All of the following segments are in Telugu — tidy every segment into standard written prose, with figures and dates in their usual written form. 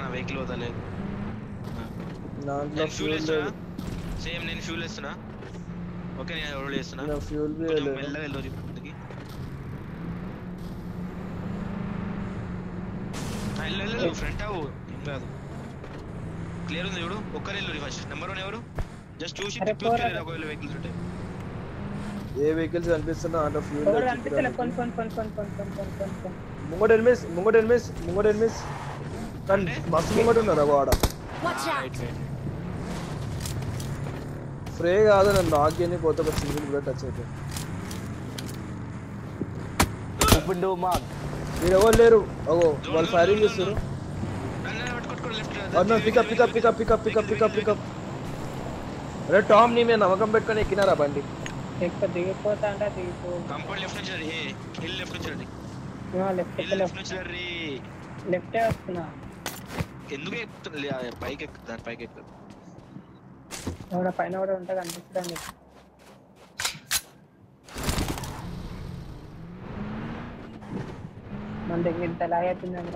నా వెహికల్ వదలేదు. దాంట్లో ఫ్యూల్ లేదు. సేమ్ నేను ఫ్యూల్ వేస్తున్నా. ఓకే నేను రోల్ చేస్తున్నా. నా ఫ్యూల్ లేదు. మెల్లగా వెళ్ళు ఇప్పటికి. వెళ్ళు ఫ్రంట్ అవు ఏం కాదు. క్లియర్ ఉంది చూడు. ఒక్కరు వెళ్ళు ఫస్ట్. నెంబర్ 1 ఎవరు? జస్ట్ చూసి తిప్పి ఒకవేళ వెహికల్స్ ఉంటాయి. ఏ వెహికల్స్ కనిపిస్తున్నా అంటే ఫ్యూల్ లేదు. కనిపిస్తలే. కొన్ ముంగట ఎనిమిస్ కానీ బస్సు ముంగట ఉన్నారా వాడ. ఫ్రే కాదు నన్ను లాక్ చేయని కొత్త ఒక సింగిల్ కూడా టచ్ అవుతుంది. మీరు ఎవరు లేరు. అగో వాళ్ళు ఫైరింగ్ చేస్తారు. పికప్ అరే టామ్ నీ మీద నమ్మకం పెట్టుకొని ఎక్కినారా బండి. దిగిపోతా అంటే లెఫ్ట్ వస్తున్నా. ఎందుకు ఎక్కుతుంది పైకి ఎక్కుతుంది. పైకి ఎక్కుతుంది పైన కూడా ఉంటుంది అనిపిస్తుంది. మన దగ్గర ఇంత లాగవుతుందని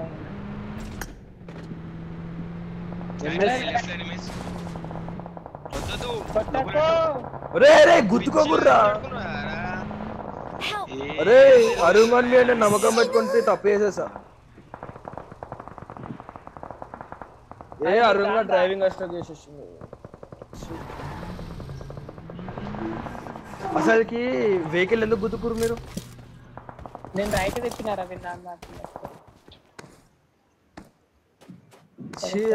గుర్తుకోకుర్రా. అరే అరుణ్ మీద నమ్మకం పెట్టుకుంటే తప్పు చేసేసా. అరుణ్ డ్రైవింగ్ అస్టక్ చేసేసింది. అసలుకి వెహికల్ ఎందుకు గుర్తుకురు మీరు? నేను రైట్ తెచ్చినారా?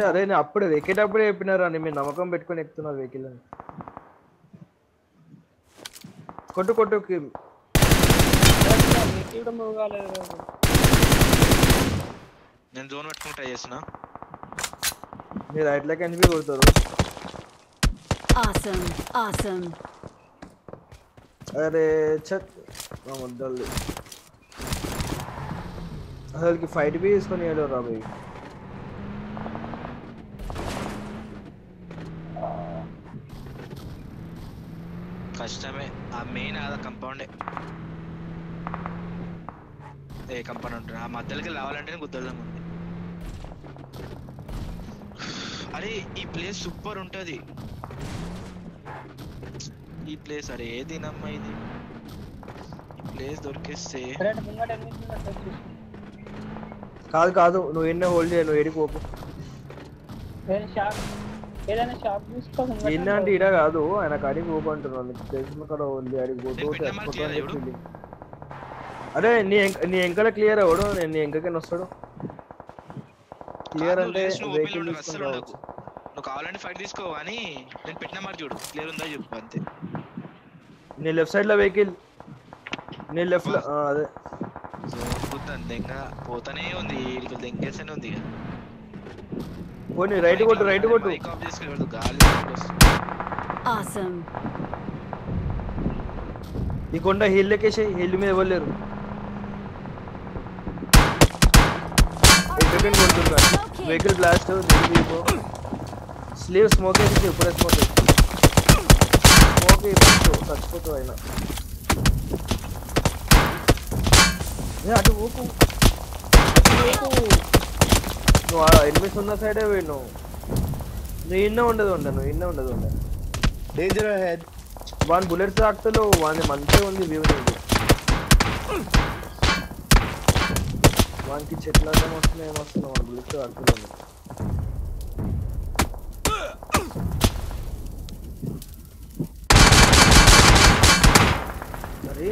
అరే నేను అప్పుడే ఎక్కేటప్పుడే చెప్పినారా అని మీరు నమ్మకం పెట్టుకొని ఎక్కుతున్నారు వెహికల్ అని. కొట్టు నేను జోన్ పెట్టుకుని ట్రై చేస్తున్నా. మీరు రైట్ లెక్క ఎన్పి కొడతారు. అరే వద్దాలి అసలుకి ఫైట్ బి తీసుకొని వెళ్ళారు రా భయ్. కష్టమే. ఆ మెయిన్ ఆదా కంపౌండే. కంపౌండ్ ఉంటుంది. ఆ మధ్యలోకి రావాలంటే గుద్దలం ఉంది. అరే ఈ ప్లేస్ సూపర్ ఉంటది. ఈ ప్లేస్ అరే ఏదినమ్మా ఇది. ఈ ప్లేస్ దొరికేస్తే కాదు నువ్వు ఎన్నే హోల్డ్ చేయ. నువ్వు ఏడిపోకు. ఏంటంటే ఇడా కాదు ఆయన కాడికి పోకుంటున్నాను. తెలిసిన కాడ ఉంది అడిగి పోతూ. అరే నీ ఎంకల క్లియర్ అవడు. నేను నీ ఎంకకైనా వస్తాడు. క్లియర్ అంటే నువ్వు కావాలంటే ఫైట్ తీసుకో అని నేను పెట్టిన మాట చూడు. క్లియర్ ఉందా చెప్పు అంతే. నీ లెఫ్ట్ సైడ్ లో వెహికల్. నీ లెఫ్ట్ లో అదే దెంగ పోతానే ఉంది. దెంగేస్తూనే ఉంది. పోనీ రైట్ కొట్టు. ఈ కొండ హిల్ ఎక్కేసి హిల్ మీద ఇవ్వలేరు. Vehicle blast. స్లీవ్ స్మోక్ వేసి ఇప్పుడే స్మోక్ చచ్చిపోతావు అయినా. అటు ఊపు. నువ్వు ఎనిమిది ఉన్న సైడే పోయినావు. నువ్వు ఇన్న ఉండదు. Danger head. వాన్ బుల్లెట్స్ తాకుతలో వాని మంచిగా ఉంది వ్యూ. వానికి చెట్లు వస్తున్నాయి. వాన్ బుల్లెట్స్ తాకుతున్నాను. అరే